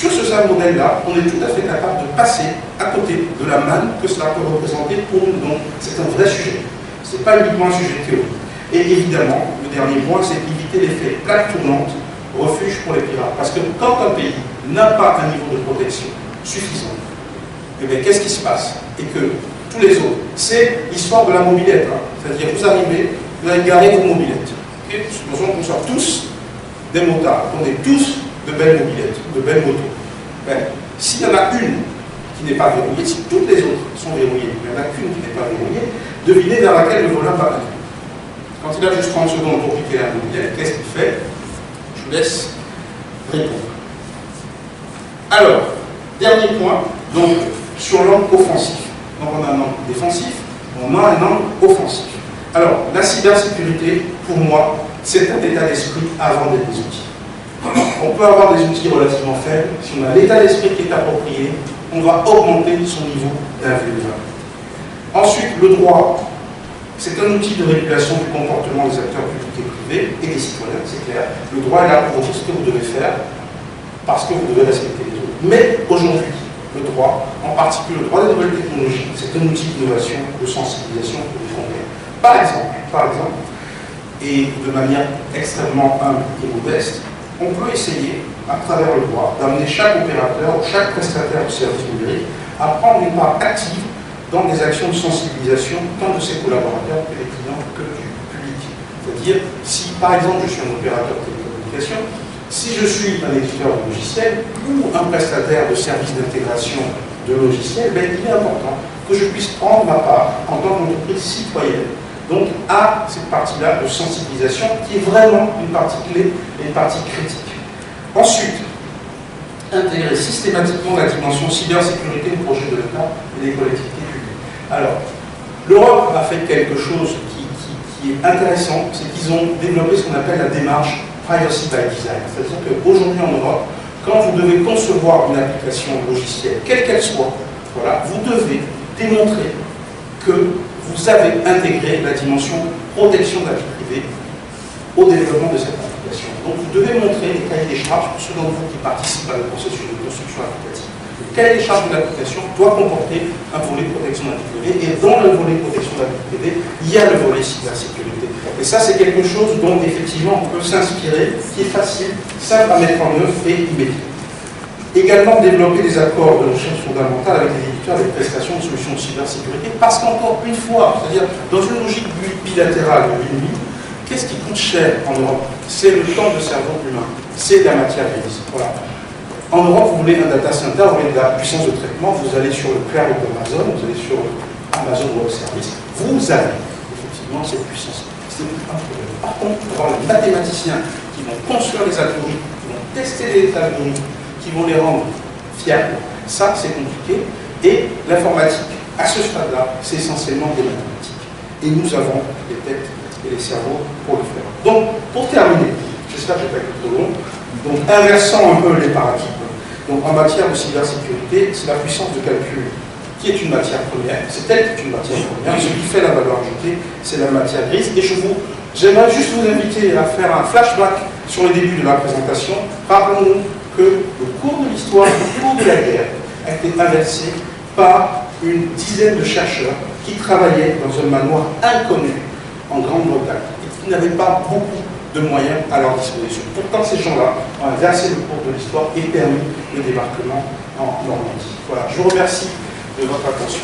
sur ce simple modèle-là, on est tout à fait capable de passer à côté de la manne que cela peut représenter pour nous. Donc, c'est un vrai sujet. Ce n'est pas uniquement un sujet de théorie. Et évidemment, le dernier point, c'est éviter l'effet plaque tournante, refuge pour les pirates. Parce que quand un pays n'a pas un niveau de protection suffisant, eh bien, qu'est-ce qui se passe? Et que tous les autres, c'est l'histoire de la mobilette. Hein. C'est-à-dire, vous arrivez, vous allez garer vos mobilettes. Okay, supposons qu'on soit tous des motards, qu'on ait tous de belles mobilettes, de belles motos. Ben, s'il y en a une qui n'est pas verrouillée, si toutes les autres sont verrouillées, il n'y en a qu'une qui n'est pas verrouillée, devinez dans laquelle le voleur va aller. Quand il a juste 30 secondes pour piquer la mobilette, qu'est-ce qu'il fait? Je vous laisse répondre. Alors, dernier point, donc sur l'angle offensif. Donc on a un angle défensif, on a un angle offensif. Alors, la cybersécurité, pour moi, c'est un état d'esprit avant d'être des outils. On peut avoir des outils relativement faibles. Si on a l'état d'esprit qui est approprié, on va augmenter son niveau d'invulnérabilité. Ensuite, le droit, c'est un outil de régulation du comportement des acteurs publics et privés et des citoyens, c'est clair. Le droit est là pour dire ce que vous devez faire parce que vous devez respecter les autres. Mais aujourd'hui, le droit, en particulier le droit des nouvelles technologies, c'est un outil d'innovation, de sensibilisation pour les frontières. Par exemple, et de manière extrêmement humble et modeste, on peut essayer, à travers le droit, d'amener chaque opérateur ou chaque prestataire de services numériques à prendre une part active dans des actions de sensibilisation tant de ses collaborateurs que des clients que du public. C'est-à-dire, si par exemple je suis un opérateur de télécommunication, si je suis un éditeur de logiciel ou un prestataire de services d'intégration de logiciels, ben, il est important que je puisse prendre ma part en tant qu'entreprise citoyenne. Donc à cette partie-là de sensibilisation qui est vraiment une partie clé et une partie critique. Ensuite, intégrer systématiquement la dimension cybersécurité au projet de l'État et des collectivités publiques. Alors, l'Europe a fait quelque chose qui est intéressant, c'est qu'ils ont développé ce qu'on appelle la démarche Privacy by Design. C'est-à-dire qu'aujourd'hui en Europe, quand vous devez concevoir une application logicielle, quelle qu'elle soit, voilà, vous devez démontrer que vous avez intégré la dimension protection de la vie privée au développement de cette application. Donc vous devez montrer les cahiers des charges pour ceux d'entre vous qui participent à le processus de construction applicative. Le cahier des charges de l'application doit comporter un volet protection de la vie privée et dans le volet protection de la vie privée, il y a le volet cybersécurité. Et ça, c'est quelque chose dont effectivement on peut s'inspirer, qui est facile, simple à mettre en œuvre et immédiat. Également développer des accords de recherche fondamentale avec les éditeurs des prestations de solutions de cybersécurité, parce qu'encore une fois, c'est-à-dire dans une logique bilatérale de win-win, qu'est-ce qui coûte cher en Europe? C'est le temps de cerveau humain, c'est la matière grise. Voilà. En Europe, vous voulez un data center, vous voulez de la puissance de traitement, vous allez sur le cloud d'Amazon, vous allez sur Amazon Web Service, vous avez effectivement cette puissance. C'est un problème. Par contre, avoir les mathématiciens qui vont construire les algorithmes, qui vont tester les algorithmes, qui vont les rendre fiables, ça c'est compliqué. Et l'informatique, à ce stade-là, c'est essentiellement des mathématiques. Et nous avons les têtes et les cerveaux pour le faire. Donc, pour terminer, j'espère que je n'ai pas été trop long, donc inversant un peu les paradigmes. Donc en matière de cybersécurité, c'est la puissance de calcul qui est une matière première, c'est elle qui est une matière première, ce qui fait la valeur ajoutée, c'est la matière grise. Et j'aimerais juste vous inviter à faire un flashback sur le début de la présentation. Rappelons-nous que le cours de l'histoire, le cours de la guerre, a été inversé par une dizaine de chercheurs qui travaillaient dans un manoir inconnu en Grande-Bretagne et qui n'avaient pas beaucoup de moyens à leur disposition. Pourtant, ces gens-là ont inversé le cours de l'histoire et permis le débarquement en Normandie. Voilà, je vous remercie de votre attention.